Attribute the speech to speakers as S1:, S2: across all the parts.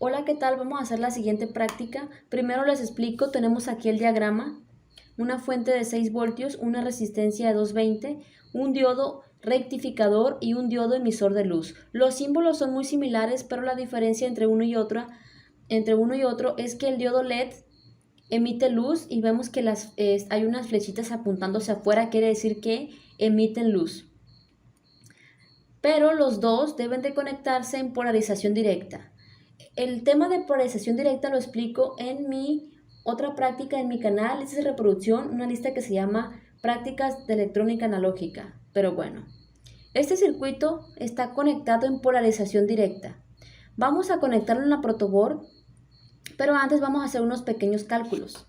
S1: Hola, ¿qué tal? Vamos a hacer la siguiente práctica. Primero les explico, tenemos aquí el diagrama, una fuente de 6 voltios, una resistencia de 220, un diodo rectificador y un diodo emisor de luz. Los símbolos son muy similares, pero la diferencia entre uno y otro es que el diodo LED emite luz y vemos que hay unas flechitas apuntándose afuera, quiere decir que emiten luz. Pero los dos deben de conectarse en polarización directa. El tema de polarización directa lo explico en mi otra práctica en mi canal, lista de reproducción, una lista que se llama Prácticas de Electrónica Analógica. Pero bueno, este circuito está conectado en polarización directa. Vamos a conectarlo en la protoboard, pero antes vamos a hacer unos pequeños cálculos.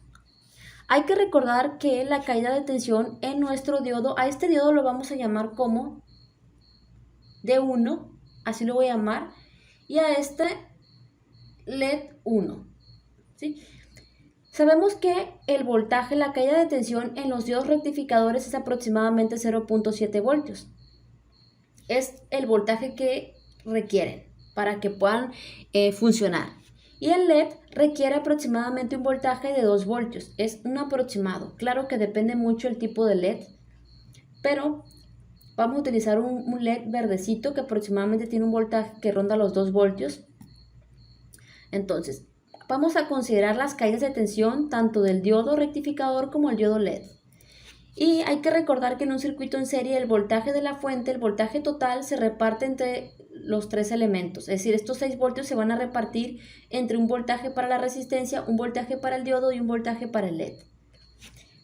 S1: Hay que recordar que la caída de tensión en nuestro diodo, a este diodo lo vamos a llamar como D1, así lo voy a llamar, y a este LED 1, ¿sí? Sabemos que el voltaje, la caída de tensión en los diodos rectificadores es aproximadamente 0.7 voltios. Es el voltaje que requieren para que puedan funcionar. Y el LED requiere aproximadamente un voltaje de 2 voltios. Es un aproximado. Claro que depende mucho el tipo de LED, pero vamos a utilizar un LED verdecito que aproximadamente tiene un voltaje que ronda los 2 voltios. Entonces, vamos a considerar las caídas de tensión tanto del diodo rectificador como el diodo LED. Y hay que recordar que en un circuito en serie el voltaje de la fuente, el voltaje total, se reparte entre los tres elementos. Es decir, estos 6 voltios se van a repartir entre un voltaje para la resistencia, un voltaje para el diodo y un voltaje para el LED.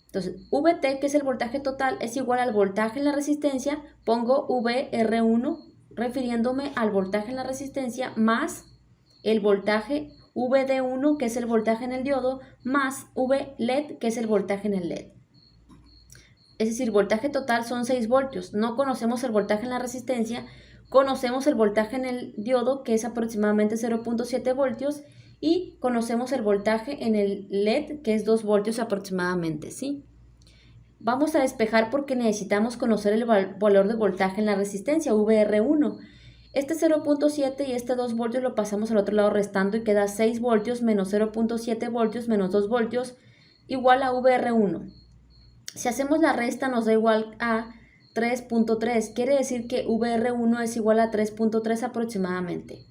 S1: Entonces, VT, que es el voltaje total, es igual al voltaje en la resistencia. Pongo VR1 refiriéndome al voltaje en la resistencia más el voltaje VD1, que es el voltaje en el diodo, más VLED, que es el voltaje en el LED. Es decir, voltaje total son 6 voltios. No conocemos el voltaje en la resistencia, conocemos el voltaje en el diodo, que es aproximadamente 0.7 voltios, y conocemos el voltaje en el LED, que es 2 voltios aproximadamente, ¿sí? Vamos a despejar porque necesitamos conocer el valor de voltaje en la resistencia, VR1. Este 0.7 y este 2 voltios lo pasamos al otro lado restando y queda 6 voltios menos 0.7 voltios menos 2 voltios igual a VR1. Si hacemos la resta nos da igual a 3.3, quiere decir que VR1 es igual a 3.3 aproximadamente.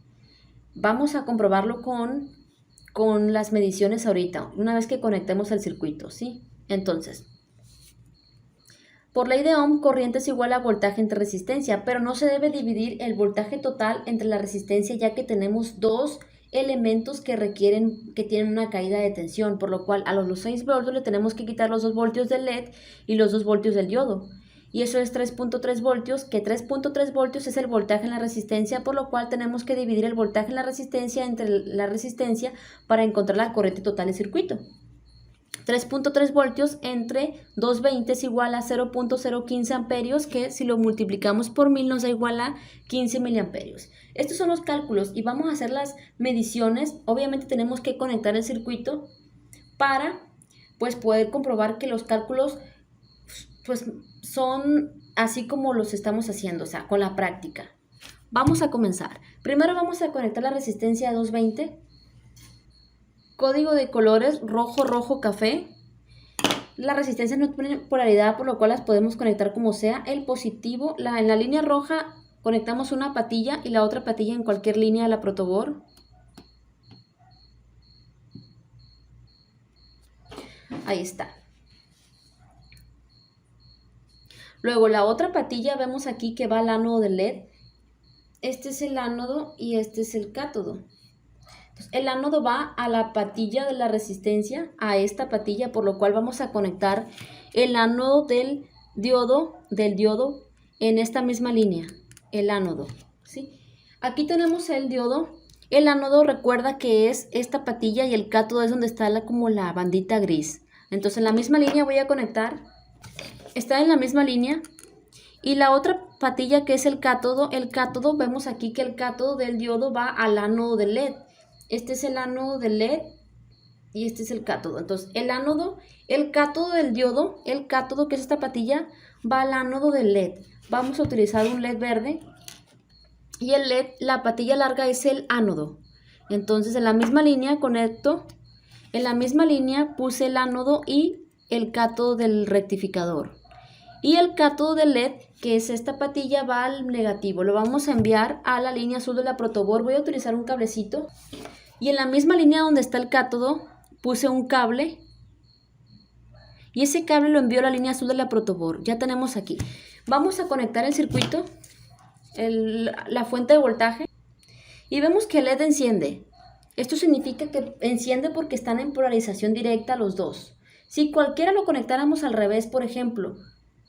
S1: Vamos a comprobarlo con las mediciones ahorita, una vez que conectemos el circuito, ¿sí? Entonces, por ley de Ohm, corriente es igual a voltaje entre resistencia, pero no se debe dividir el voltaje total entre la resistencia, ya que tenemos dos elementos que tienen una caída de tensión, por lo cual a los 6 voltios le tenemos que quitar los 2 voltios del LED y los 2 voltios del diodo. Y eso es 3.3 voltios, que 3.3 voltios es el voltaje en la resistencia, por lo cual tenemos que dividir el voltaje en la resistencia entre la resistencia para encontrar la corriente total del circuito. 3.3 voltios entre 220 es igual a 0.015 amperios, que si lo multiplicamos por 1000 nos da igual a 15 miliamperios. Estos son los cálculos y vamos a hacer las mediciones. Obviamente tenemos que conectar el circuito para poder comprobar que los cálculos son así como los estamos haciendo, o sea, con la práctica. Vamos a comenzar. Primero vamos a conectar la resistencia a 220. Código de colores rojo, rojo, café. La resistencia no tiene polaridad, por lo cual las podemos conectar como sea. El positivo, en la línea roja conectamos una patilla y la otra patilla en cualquier línea de la protoboard. Ahí está. Luego la otra patilla vemos aquí que va al ánodo del LED. Este es el ánodo y este es el cátodo. Entonces, el ánodo va a la patilla de la resistencia, a esta patilla, por lo cual vamos a conectar el ánodo del diodo en esta misma línea, el ánodo, ¿sí? Aquí tenemos el diodo. El ánodo, recuerda que es esta patilla y el cátodo es donde está como la bandita gris. Entonces en la misma línea voy a conectar, está en la misma línea. Y la otra patilla que es el cátodo vemos aquí que el cátodo del diodo va al ánodo del LED. Este es el ánodo del LED y este es el cátodo. Entonces, el cátodo del diodo, el cátodo que es esta patilla, va al ánodo del LED. Vamos a utilizar un LED verde y el LED, la patilla larga es el ánodo. Entonces en la misma línea conecto, en la misma línea puse el ánodo y el cátodo del rectificador. Y el cátodo del LED, que es esta patilla, va al negativo. Lo vamos a enviar a la línea azul de la protoboard. Voy a utilizar un cablecito. Y en la misma línea donde está el cátodo, puse un cable. Y ese cable lo envío a la línea azul de la protoboard. Ya tenemos aquí. Vamos a conectar el circuito, la fuente de voltaje. Y vemos que el LED enciende. Esto significa que enciende porque están en polarización directa los dos. Si cualquiera lo conectáramos al revés, por ejemplo,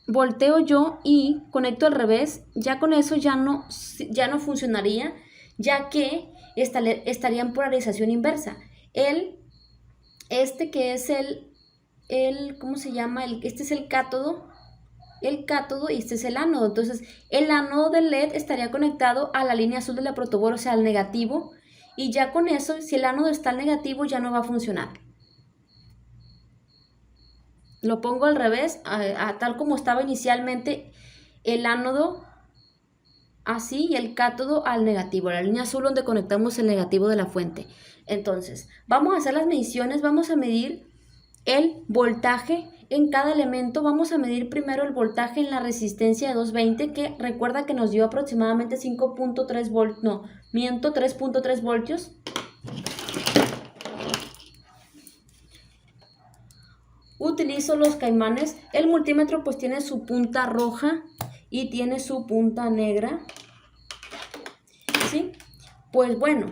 S1: volteo yo y conecto al revés, ya con eso ya no funcionaría, ya que estaría en polarización inversa. Que es ¿cómo se llama? Este es el cátodo y este es el ánodo. Entonces, el ánodo del LED estaría conectado a la línea azul de la protoboard, o sea, al negativo, y ya con eso, si el ánodo está al negativo, ya no va a funcionar. Lo pongo al revés, tal como estaba inicialmente, el ánodo así y el cátodo al negativo, la línea azul donde conectamos el negativo de la fuente. Entonces, vamos a hacer las mediciones, vamos a medir el voltaje en cada elemento. Vamos a medir primero el voltaje en la resistencia de 220, que recuerda que nos dio aproximadamente 5.3 voltios, no, miento, 3.3 voltios. Utilizo los caimanes. El multímetro pues tiene su punta roja y tiene su punta negra, ¿sí? Pues bueno,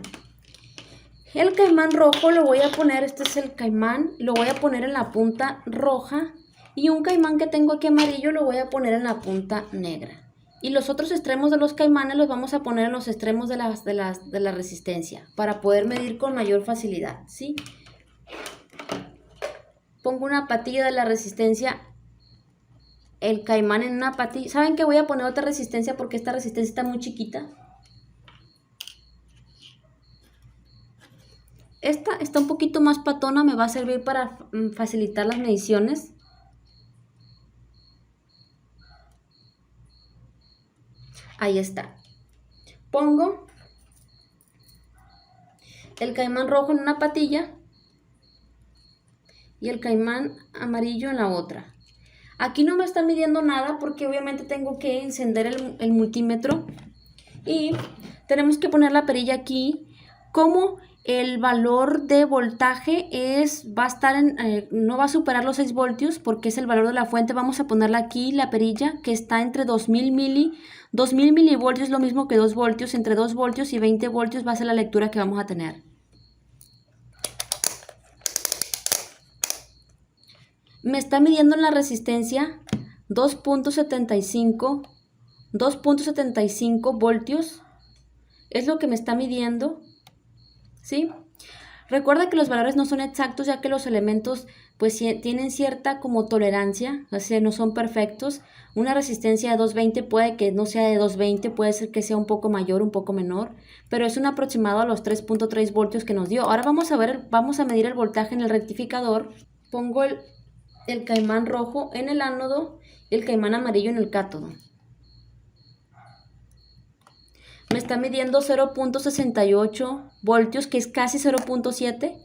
S1: el caimán rojo lo voy a poner, este es el caimán, lo voy a poner en la punta roja, y un caimán que tengo aquí amarillo lo voy a poner en la punta negra. Y los otros extremos de los caimanes los vamos a poner en los extremos de la resistencia para poder medir con mayor facilidad, ¿sí? Pongo una patilla de la resistencia, el caimán en una patilla. ¿Saben que voy a poner otra resistencia porque esta resistencia está muy chiquita? Esta está un poquito más patona, me va a servir para facilitar las mediciones. Ahí está. Pongo el caimán rojo en una patilla y el caimán amarillo en la otra. Aquí no me está midiendo nada porque obviamente tengo que encender el multímetro y tenemos que poner la perilla aquí. Como el valor de voltaje va a estar no va a superar los 6 voltios porque es el valor de la fuente, vamos a ponerla aquí, la perilla, que está entre 2000 milivoltios, lo mismo que 2 voltios, entre 2 voltios y 20 voltios va a ser la lectura que vamos a tener. Me está midiendo en la resistencia 2.75 voltios, es lo que me está midiendo, ¿sí? Recuerda que los valores no son exactos, ya que los elementos pues tienen cierta como tolerancia, o sea, no son perfectos. Una resistencia de 220 puede que no sea de 220, puede ser que sea un poco mayor, un poco menor, pero es un aproximado a los 3.3 voltios que nos dio. Ahora vamos a medir el voltaje en el rectificador. Pongo el caimán rojo en el ánodo y el caimán amarillo en el cátodo. Me está midiendo 0.68 voltios, que es casi 0.7,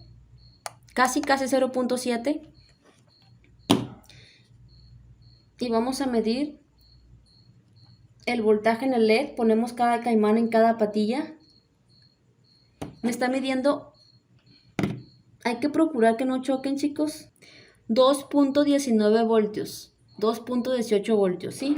S1: casi 0.7. Y vamos a medir el voltaje en el LED. Ponemos cada caimán en cada patilla. Me está midiendo, hay que procurar que no choquen, chicos, 2.19 voltios, 2.18 voltios, ¿sí?